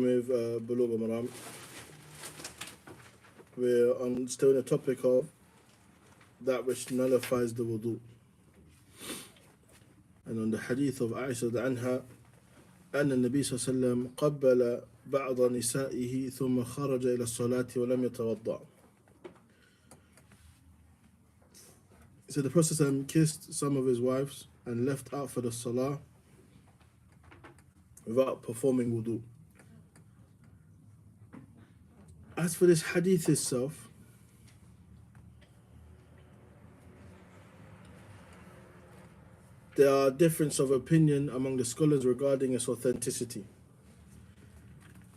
with Bulugh al-Maram. We're still on the topic of that which nullifies the wudu. And on the hadith of Aisha anha, أن النبي صلى الله عليه وسلم قبل بعض نسائه ثم خرج إلى الصلاة ولم يتوضأ. So the Prophet kissed some of his wives and left out for the salah without performing wudu. As for this hadith itself, there are difference of opinion among the scholars regarding its authenticity.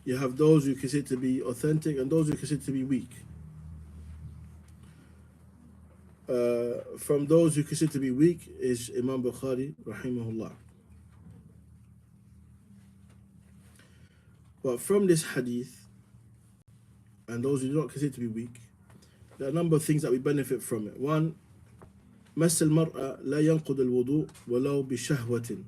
You have those who consider it to be authentic and those who consider it to be weak. From those who consider it to be weak is Imam Bukhari, rahimahullah. But from this hadith, and those who do not consider it to be weak, there are a number of things that we benefit from it. One, مس المرأة لا ينقض الوضوء ولو بشهوة.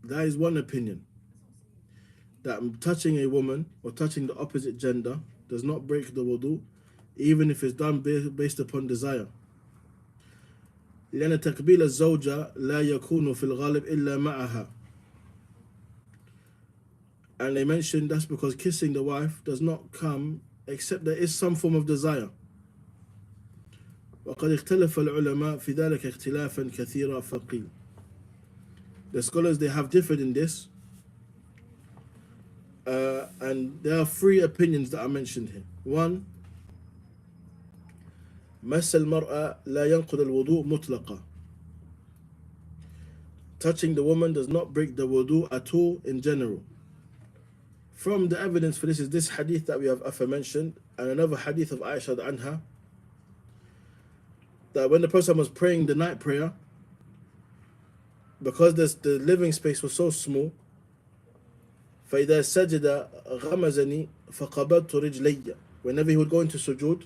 That is one opinion, that touching a woman or touching the opposite gender does not break the wudu, even if it's done based upon desire. لأن تقبيل الزوجة لا يكون في الغالب إلا معها. And they mentioned that's because kissing the wife does not come except there is some form of desire. وقد اختلف العلماء في ذلك اختلافا كثيرا فقيل. The scholars, they have differed in this, and there are three opinions that are mentioned here. One, مس المرأة لا ينقض الوضوء مطلقا. Touching the woman does not break the wudu at all in general. From the evidence for this is this hadith that we have aforementioned, and another hadith of Aisha anha, that when the Prophet was praying the night prayer, because the living space was so small, فَإِذَا سَجَدَ غَمَزَنِي فَقَبَضْتُ رِجْلَيَّ. Whenever he would go into sujood,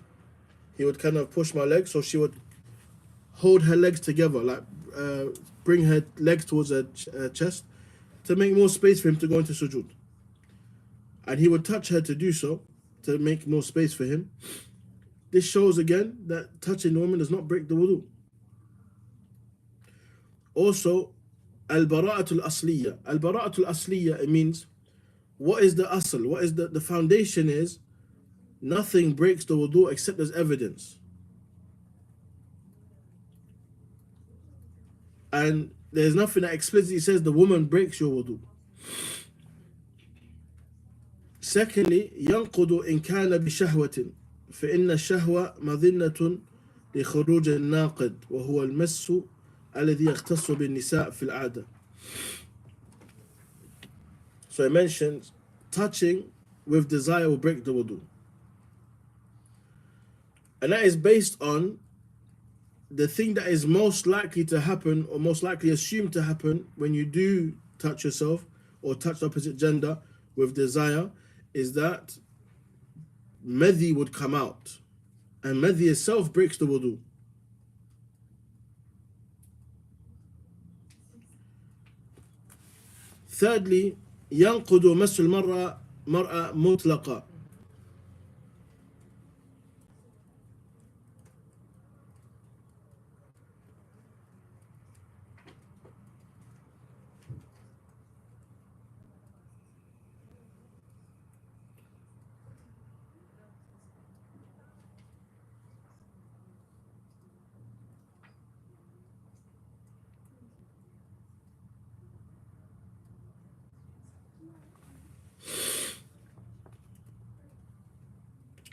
he would kind of push my legs, so she would hold her legs together, like bring her legs towards her chest to make more space for him to go into sujood. And he would touch her to do so, to make more space for him. This shows again that touching the woman does not break the wudu. Also, al-bara'atul asliya. Al-bara'atul asliya, it means, what is the asl? What is the foundation is, nothing breaks the wudu except there's evidence. And there's nothing that explicitly says the woman breaks your wudu. Secondly, ينقض إن كان بشهوة فإن الشهوة مظنة لخروج الناقد وهو المس الذي يختص بالنساء في العادة. So I mentioned touching with desire will break the wudu. And that is based on the thing that is most likely to happen, or most likely assumed to happen, when you do touch yourself or touch the opposite gender with desire, is that madhi would come out, and madhi itself breaks the wudu. Thirdly, ينقض مس المرأة مطلقة.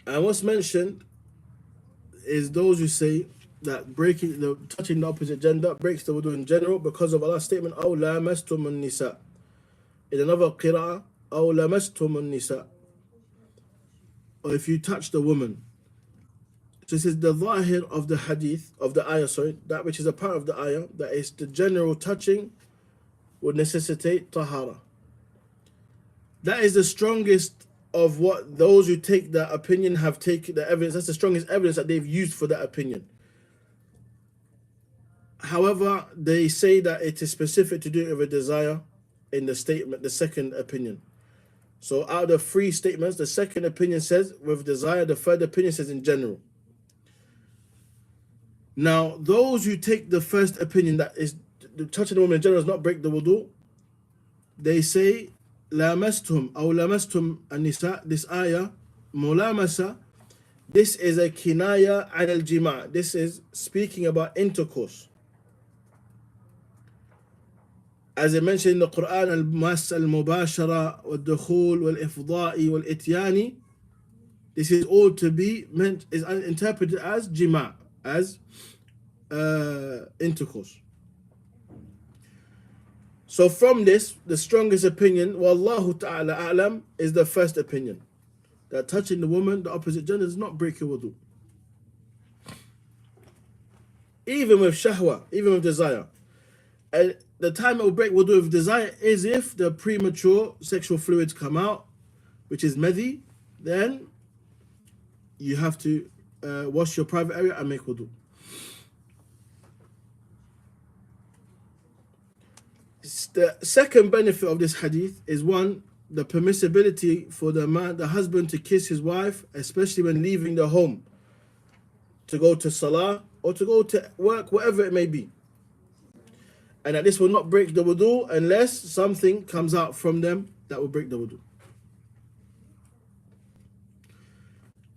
And what's mentioned is those who say that touching the opposite gender breaks the wudu in general because of Allah's statement, أَوْ لَامَسْتُمُ النِّسَاء. In another qira'ah, أَوْ لَمَسْتُمُ النِّسَاء. Or if you touch the woman. So this is the zahir of the hadith, of the ayah, that which is a part of the ayah, that is the general touching would necessitate tahara. That is the strongest of what those who take that opinion have taken the evidence. That's the strongest evidence that they've used for that opinion. However, they say that it is specific to do it with a desire in the statement, the second opinion. So out of three statements, the second opinion says with desire, the third opinion says in general. Now, those who take the first opinion, that is the touching the woman in general does not break the wudu, they say lamastum or lamastum an-nisa, this ayah, mulamasa, this is a kinaya an al-jima'. This is speaking about intercourse. As I mentioned in the Quran, al-mas, al-mubashara, wal-dukhul, wal-ifda'i, wal-ityani, this is all to be meant, is interpreted as jima', as intercourse. So from this, the strongest opinion, wallahu ta'ala a'lam, is the first opinion. That touching the woman, the opposite gender, does not break your wudu. Even with shahwa, even with desire. And the time it will break wudu with desire is if the premature sexual fluids come out, which is madhi, then you have to wash your private area and make wudu. The second benefit of this hadith is one, the permissibility for the husband to kiss his wife, especially when leaving the home to go to salah or to go to work, whatever it may be. And that this will not break the wudu unless something comes out from them that will break the wudu.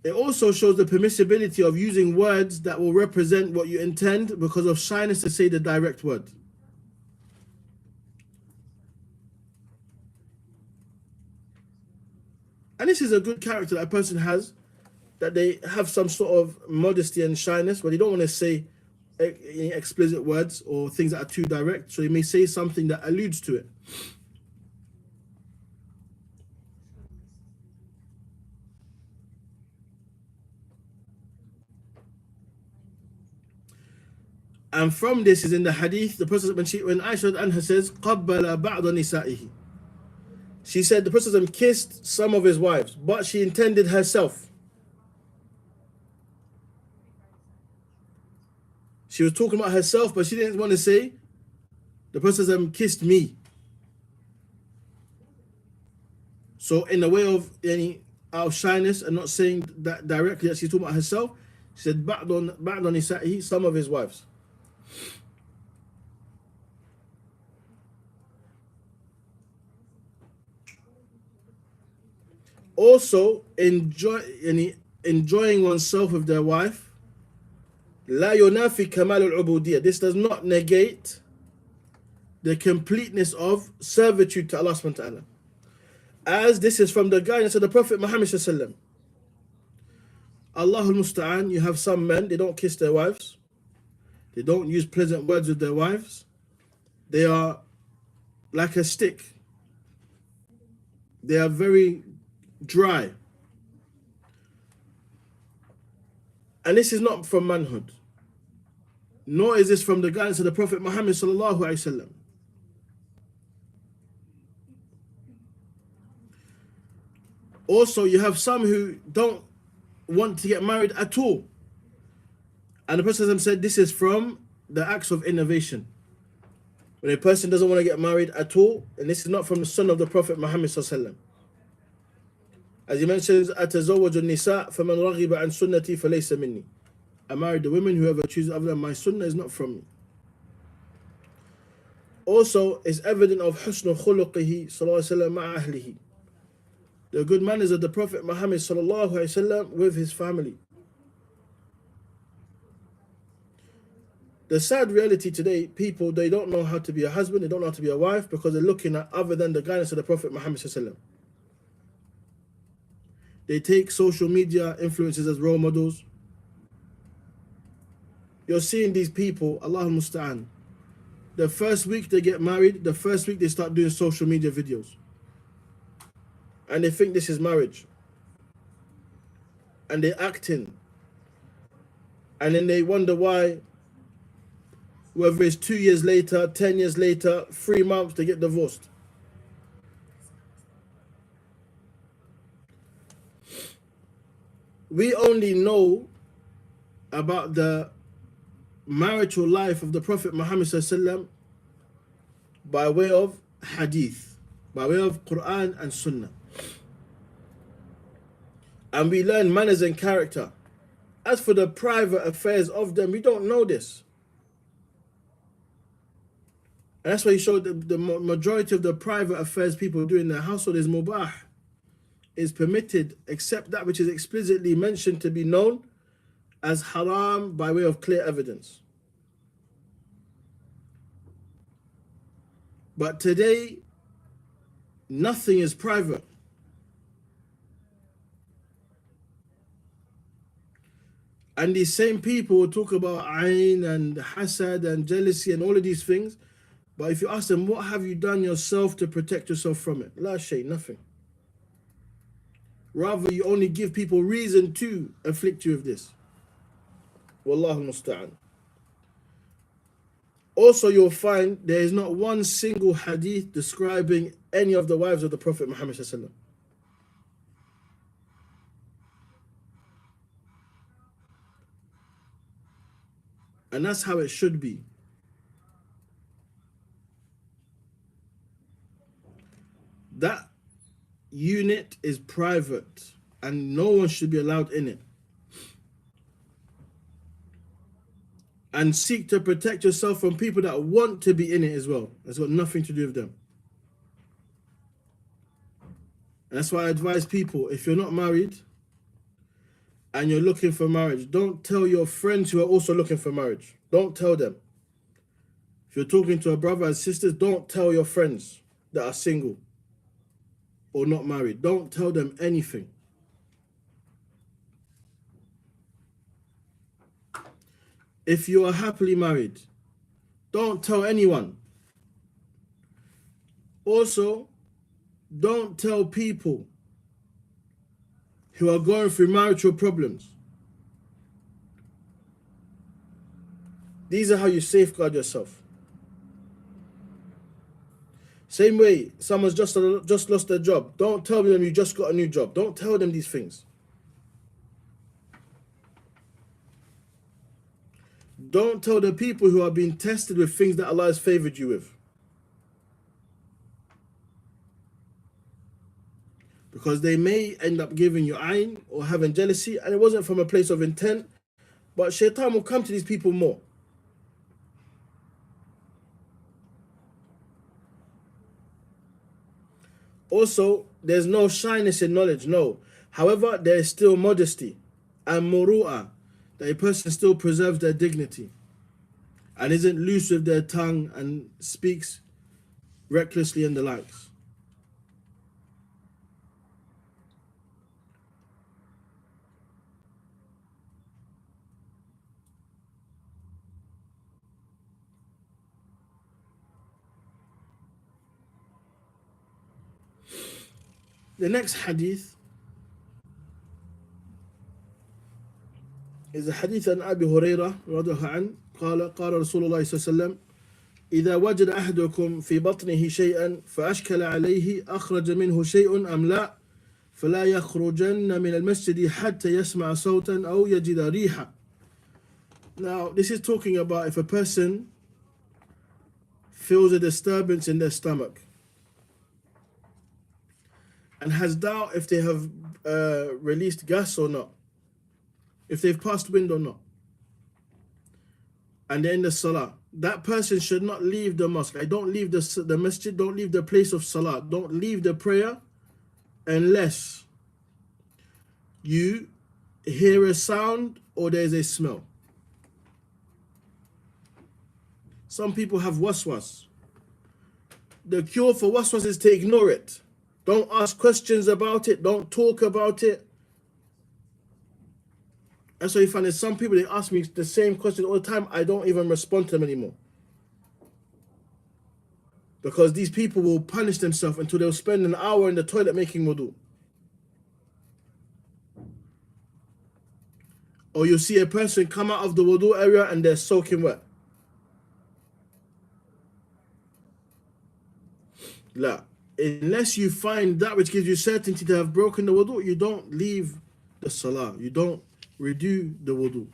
It also shows the permissibility of using words that will represent what you intend because of shyness to say the direct word. And this is a good character that a person has, that they have some sort of modesty and shyness where they don't want to say explicit words or things that are too direct, so you may say something that alludes to it. And from this is in the hadith, the Prophet when Aisha anha says, قَبَّلَ بَعْضَ نِسَائِهِ, she said the Prophet kissed some of his wives, but she intended herself. She was talking about herself, but she didn't want to say, the Prophet kissed me. So in the way of out of shyness and not saying that directly that she's talking about herself, she said, بَعْضَ نِسَائِهِ, some of his wives. Also, enjoying oneself with their wife, لا ينافي كمال العبودية. This does not negate the completeness of servitude to Allah subhanahu wa ta'ala. As this is from the guidance of the Prophet Muhammad sallallahu alaihi wasallam. Allahul Musta'an, you have some men, they don't kiss their wives. They don't use pleasant words with their wives. They are like a stick. They are very dry. And this is not from manhood. Nor is this from the guidance of the Prophet Muhammad sallallahu alaihi wasallam. Also, you have some who don't want to get married at all. And the Prophet said this is from the acts of innovation. When a person doesn't want to get married at all, and this is not from the sunnah of the Prophet Muhammad sallallahu alaihi wasallam. As he mentions, أتزوج النساء فمن رغب عن سنتي فليس مني. I married the women, whoever chooses other than my sunnah is not from me. Also, it's evident of حسن خلقه صلى الله عليه وسلم مع أهله. The good manners of the Prophet Muhammad sallallahu alaihi wasallam with his family. The sad reality today, people, they don't know how to be a husband, they don't know how to be a wife because they're looking at other than the guidance of the Prophet Muhammad sallallahu alaihi wasallam. They take social media influencers as role models. You're seeing these people, Allahul Musta'an. The first week they get married, the first week they start doing social media videos. And they think this is marriage. And they're acting. And then they wonder why, whether it's 2 years later, 10 years later, 3 months, they get divorced. We only know about the marital life of the Prophet Muhammad sallallahu by way of hadith, by way of Quran and Sunnah. And we learn manners and character. As for the private affairs of them, we don't know this. And that's why he showed the majority of the private affairs people do in their household is mubah, is permitted, except that which is explicitly mentioned to be known as haram by way of clear evidence. But today, nothing is private. And these same people will talk about ayn and hasad and jealousy and all of these things. But if you ask them, what have you done yourself to protect yourself from it? La shay, nothing. Rather, you only give people reason to afflict you with this. Wallahu musta'an. Also, you'll find there is not one single hadith describing any of the wives of the Prophet Muhammad sallallahu alaihi wasallam. And that's how it should be. That unit is private and no one should be allowed in it. And seek to protect yourself from people that want to be in it as well. It's got nothing to do with them. And that's why I advise people, if you're not married and you're looking for marriage, don't tell your friends who are also looking for marriage. Don't tell them. If you're talking to a brother and sisters, don't tell your friends that are single or not married. Don't tell them anything. If you are happily married, don't tell anyone. Also, don't tell people who are going through marital problems. These are how you safeguard yourself. Same way, someone's just lost their job. Don't tell them you just got a new job. Don't tell them these things. Don't tell the people who are being tested with things that Allah has favored you with. Because they may end up giving you ayn or having jealousy, and it wasn't from a place of intent, but shaitan will come to these people more. Also, there's no shyness in knowledge, no. However, there is still modesty and muru'ah, that a person still preserves their dignity and isn't loose with their tongue and speaks recklessly and the likes. The next hadith is a hadith عن أبي هريرة رضي الله عنه قال رسول الله صلى الله عليه وسلم إذا وجد أحدكم في بطنه شيئا فأشكل عليه أخرج منه شيء أم لا فلا يخرجن من المسجد حتى يسمع صوتا أو يجد ريحا. Now, this is talking about if a person feels a disturbance in their stomach and has doubt if they have released gas or not, if they've passed wind or not, and they're in the salah, that person should not leave the mosque. Don't leave the masjid, don't leave the place of salah, don't leave the prayer unless you hear a sound or there's a smell. Some people have waswas. The cure for waswas is to ignore it. Don't ask questions about it. Don't talk about it. And so you find that some people, they ask me the same question all the time. I don't even respond to them anymore. Because these people will punish themselves until they'll spend an hour in the toilet making wudu. Or you'll see a person come out of the wudu area and they're soaking wet. La. Unless you find that which gives you certainty to have broken the wudu, you don't leave the salah. You don't redo the wudu.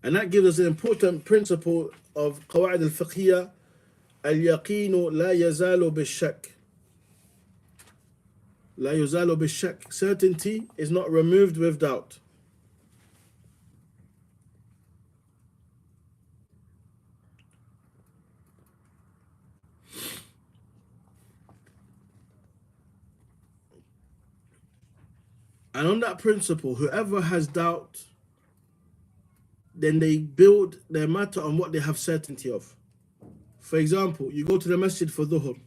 And that gives us an important principle of قواعد الفقهية. اليقين لا يزال بالشك. لا يزال بالشك. Certainty is not removed with doubt. And on that principle, whoever has doubt, then they build their matter on what they have certainty of. For example, you go to the masjid for dhuhr.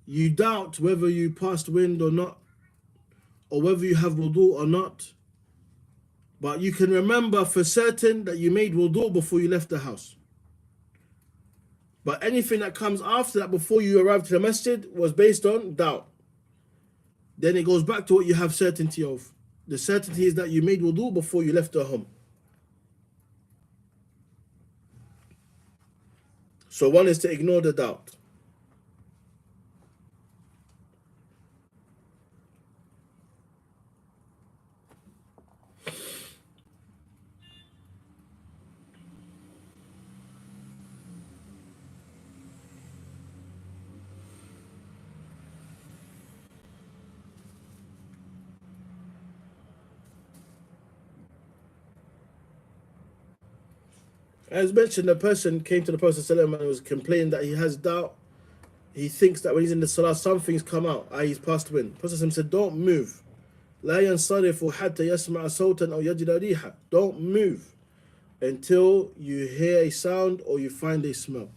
You doubt whether you passed wind or not, or whether you have wudu or not. But you can remember for certain that you made wudu before you left the house. But anything that comes after that, before you arrived to the masjid, was based on doubt. Then it goes back to what you have certainty of. The certainty is that you made wudu before you left the home. So one is to ignore the doubt. As mentioned, a person came to the Prophet ﷺ and was complaining that he has doubt. He thinks that when he's in the salah, some things come out, i.e. he's passed wind. The Prophet ﷺ said, don't move. لا ينصرف حتى يسمع صوتا أو يجد ريحا. Don't move until you hear a sound or you find a smell.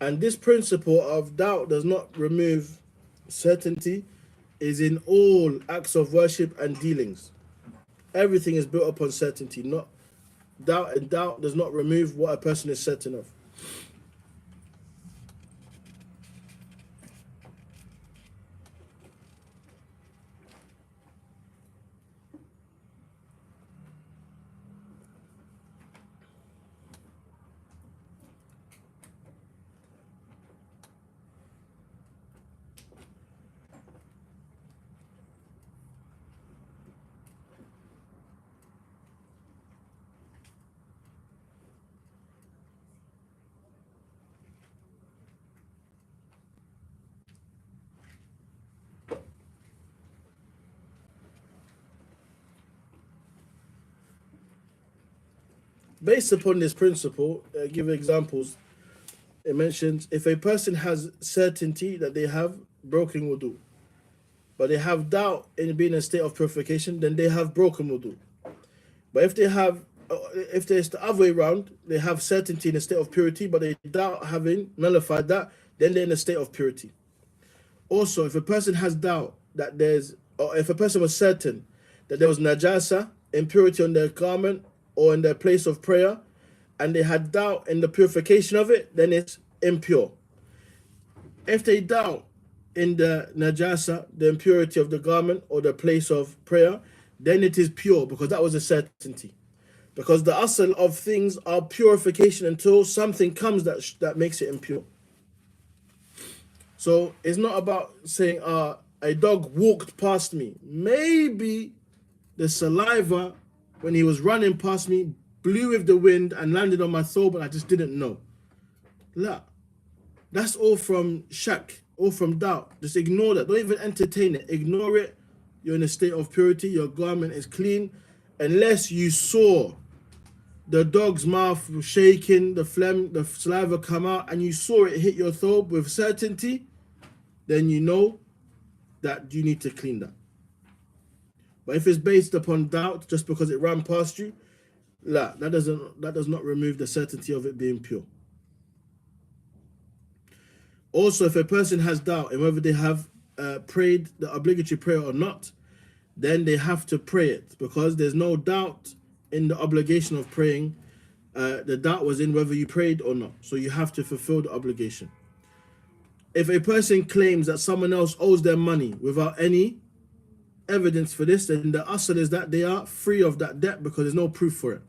And this principle of doubt does not remove certainty is in all acts of worship and dealings. Everything is built upon certainty, not doubt, and doubt does not remove what a person is certain of. Based upon this principle, give examples. It mentions if a person has certainty that they have broken wudu, but they have doubt in being in a state of purification, then they have broken wudu. But if there's the other way around, they have certainty in a state of purity, but they doubt having nullified that, then they're in a state of purity. Also, if a person has doubt that or if a person was certain that there was najasa, impurity on their garment or in their place of prayer, and they had doubt in the purification of it, then it's impure. If they doubt in the najasa, the impurity of the garment or the place of prayer, then it is pure, because that was a certainty. Because the asl of things are purification until something comes that makes it impure. So it's not about saying, a dog walked past me. Maybe the saliva, when he was running past me, blew with the wind and landed on my throat, but I just didn't know. La. That's all from shak, all from doubt. Just ignore that. Don't even entertain it. Ignore it. You're in a state of purity. Your garment is clean. Unless you saw the dog's mouth shaking, the phlegm, the saliva come out, and you saw it hit your throat with certainty, then you know that you need to clean that. But if it's based upon doubt, just because it ran past you, that does not remove the certainty of it being pure. Also, if a person has doubt in whether they have prayed the obligatory prayer or not, then they have to pray it, because there's no doubt in the obligation of praying the doubt was in whether you prayed or not. So you have to fulfill the obligation. If a person claims that someone else owes them money without any evidence for this, then the asl is that they are free of that debt because there's no proof for it.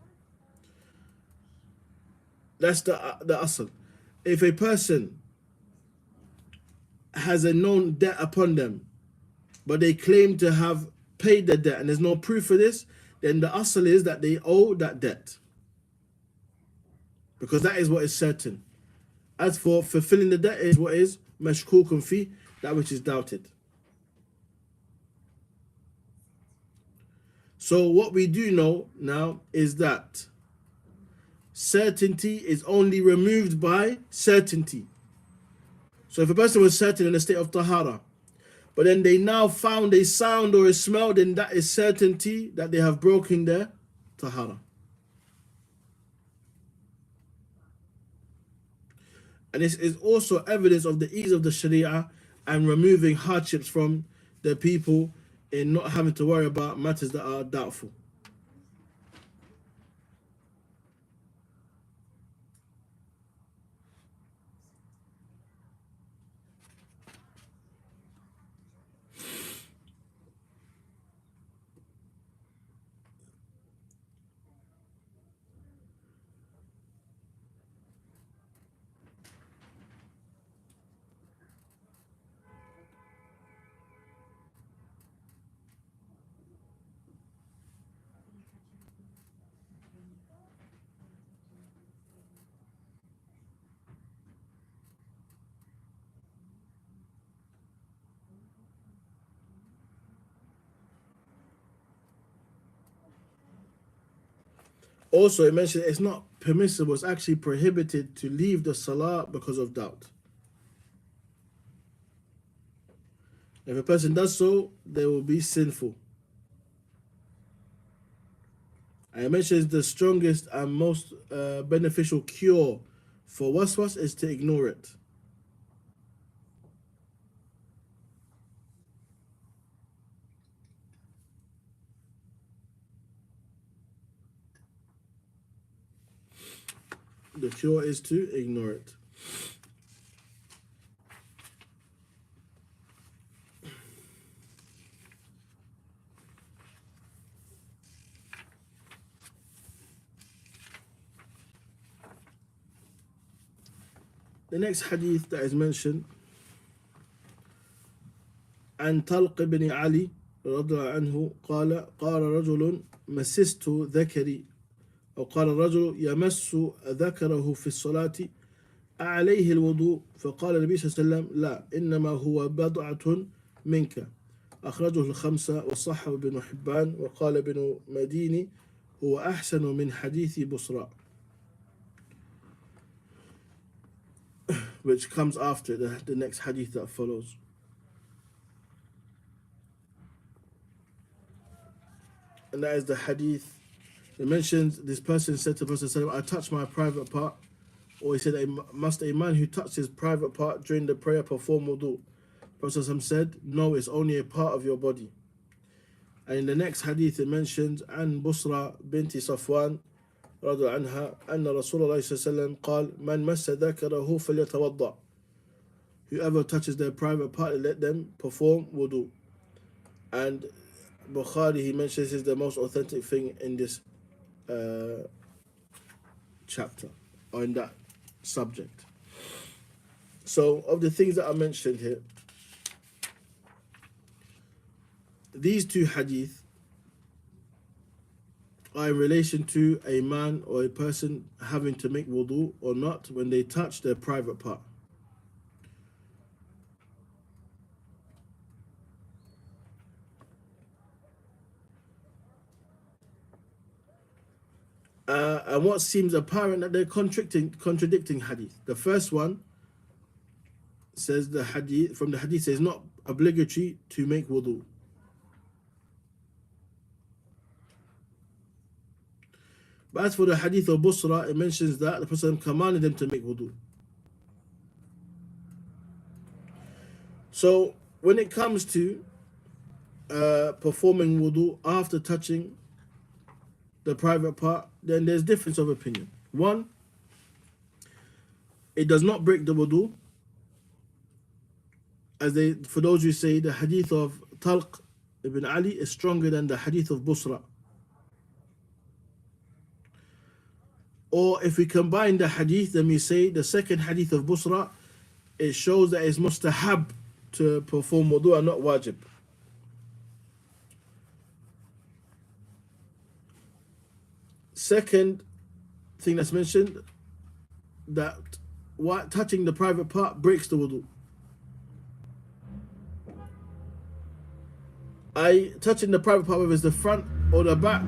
That's the asl. If a person has a known debt upon them, but they claim to have paid the debt and there's no proof for this, then the asl is that they owe that debt. Because that is what is certain. As for fulfilling the debt is what is mashkukun fi, that which is doubted. So what we do know now is that certainty is only removed by certainty. So if a person was certain in a state of tahara, but then they now found a sound or a smell, then that is certainty that they have broken their tahara. And this is also evidence of the ease of the Sharia and removing hardships from the people in not having to worry about matters that are doubtful. Also, it mentioned it's not permissible, it's actually prohibited to leave the salah because of doubt. If a person does so, they will be sinful. And it mentions the strongest and most beneficial cure for waswas is to ignore it. The cure is to ignore it. The next hadith that is mentioned, عن طلق بن علي رضي الله عنه قال رجل مسست ذكري، أو قال الرجل يمس ذكره في الصلاة أعليه الوضوء؟ فقال النبي صلى الله عليه وسلم لا، إنما هو بضعة منك. أخرجه الخمسة وصححه ابن حبان وقال ابن مديني هو أحسن من حديث بصرى. Which comes after the next hadith that follows. And that is the hadith. It mentions this person said to the Prophet, I touched my private part. Or he said, must a man who touched his private part during the prayer perform wudu? Prophet said, no, it's only a part of your body. And in the next hadith it mentions, عن بصرى بنت صفوان رضي عنها أن رسول الله صلى الله عليه وسلم قال من مس ذكره فليتوضأ. Whoever touches their private part, let them perform wudu. And Bukhari, he mentions, is the most authentic thing in this chapter, or in that subject. So, of the things that are mentioned here, these two hadith are in relation to a man or a person having to make wudu or not when they touch their private part. And what seems apparent that they're contradicting hadith. The first one says the hadith says it's not obligatory to make wudu. But as for the hadith of Busra, it mentions that the Prophet commanded them to make wudu. So when it comes to performing wudu after touching the private part, then there's difference of opinion. One, it does not break the wudu, as they, for those who say the hadith of Talq ibn Ali is stronger than the hadith of Busra. Or if we combine the hadith, then we say the second hadith of Busra, it shows that it's mustahab to perform wudu and not wajib. Second thing that's mentioned, that touching the private part breaks the wudu. Touching the private part, whether it's the front or the back,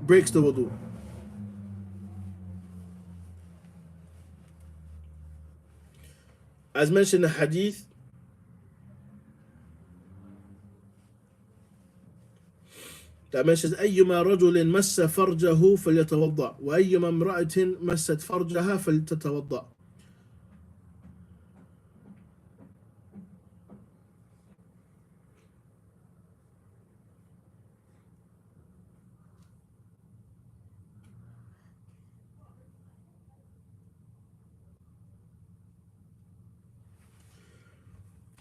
breaks the wudu. As mentioned in the hadith, that mentions أيما رجل مس فرجه فليتوضأ وأيما امرأة مست فرجها فلتتوضأ.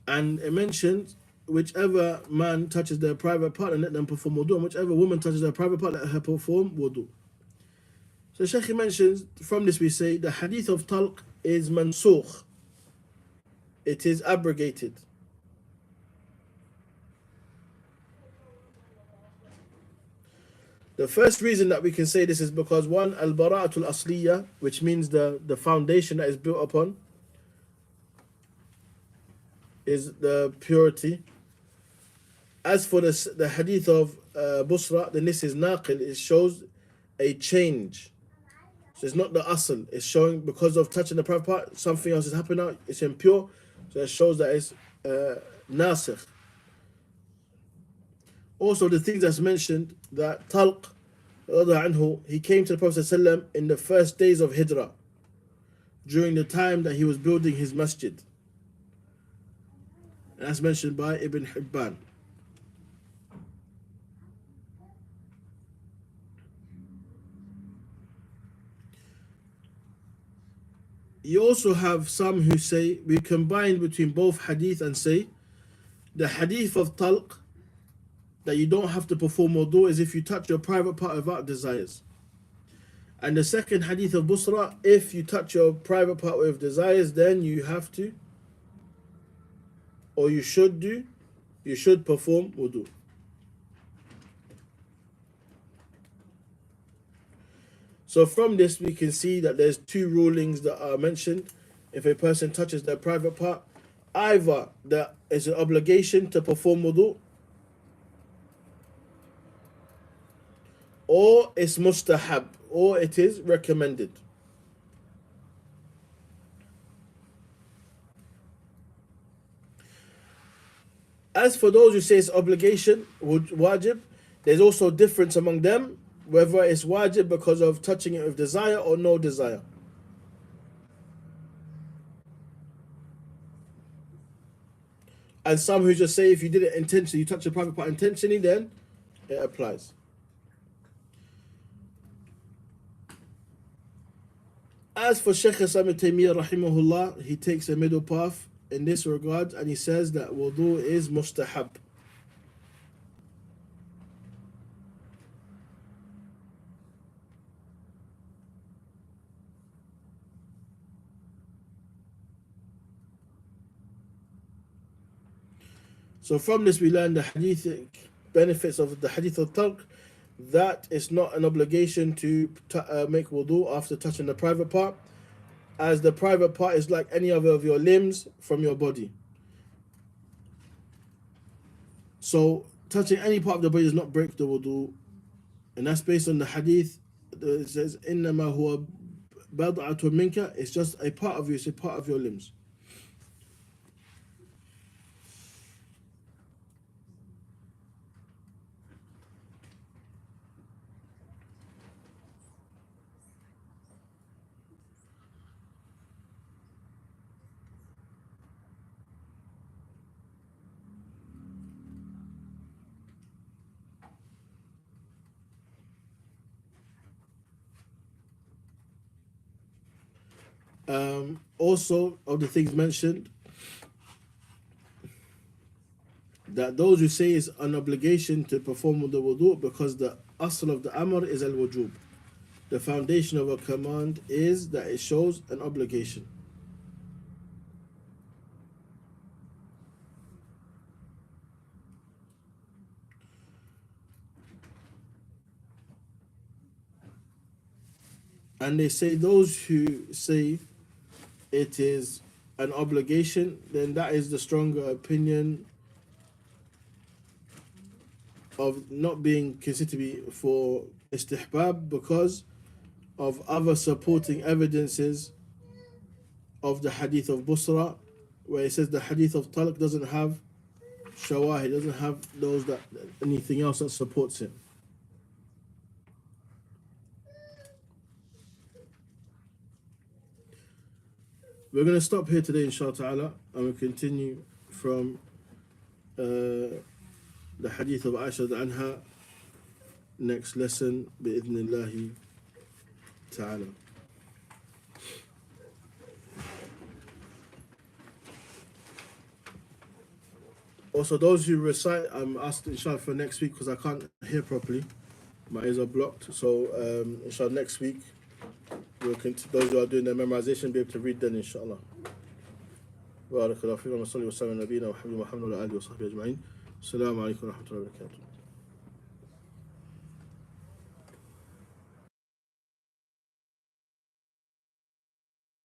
And it mentions whichever man touches their private part and let them perform wudu, and whichever woman touches their private part, let her perform wudu. So Shaykh mentions, from this we say the hadith of Talq is mansukh. It is abrogated. The first reason that we can say this is because one, al-bara'atul asliya, which means the foundation that is built upon is the purity. As for the hadith of Busra, then this is naqil. It shows a change. So it's not the asl. It's showing because of touching the private part, something else is happening now. It's impure. So it shows that it's nasikh. Also, the things that's mentioned, that Talq, anhu, he came to the Prophet ﷺ in the first days of Hijrah, during the time that he was building his masjid. As mentioned by Ibn Hibban. You also have some who say, we combine between both hadith and say, the hadith of Talq, that you don't have to perform wudu, is if you touch your private part without desires. And the second hadith of Busra, if you touch your private part with desires, then you have to, or you should perform wudu. So from this we can see that there's two rulings that are mentioned. If a person touches their private part, either there is an obligation to perform wudu, or it's mustahab, or it is recommended. As for those who say it's obligation, wajib, there's also difference among them, whether it's wajib because of touching it with desire or no desire. And some who just say if you did it intentionally, you touch the private part intentionally, then it applies. As for Shaykh Islam ibn Taymiyyah rahimahullah, he takes a middle path in this regard, and he says that wudu is mustahab. So from this we learn the hadithic benefits of the hadith of Talq, that it's not an obligation to make wudu after touching the private part, as the private part is like any other of your limbs from your body. So touching any part of the body does not break the wudu, and that's based on the hadith. It says إنما هو بضعة منك. It's just a part of you. It's a part of your limbs. Also, of the things mentioned, that those who say it's an obligation to perform the wudu because the asl of the amr is al-wujub. The foundation of a command is that it shows an obligation. And they say those who say it is an obligation, then that is the stronger opinion of not being considered to be for istihbab because of other supporting evidences of the hadith of Busra, where it says the hadith of Talq doesn't have shawahid, doesn't have those that anything else that supports it. We're going to stop here today, inshallah ta'ala, and we'll continue from the hadith of Aisha anha next lesson, bi'idhnillahi ta'ala. Also, those who recite, I'm asked inshallah for next week because I can't hear properly. My ears are blocked. So, inshallah, next week, those who are doing their memorization be able to read then, inshallah. بارك الله فيكم وصلي وسلم على نبينا وحبيبنا محمد وعلى اله وصحبه اجمعين. السلام عليكم ورحمه الله وبركاته.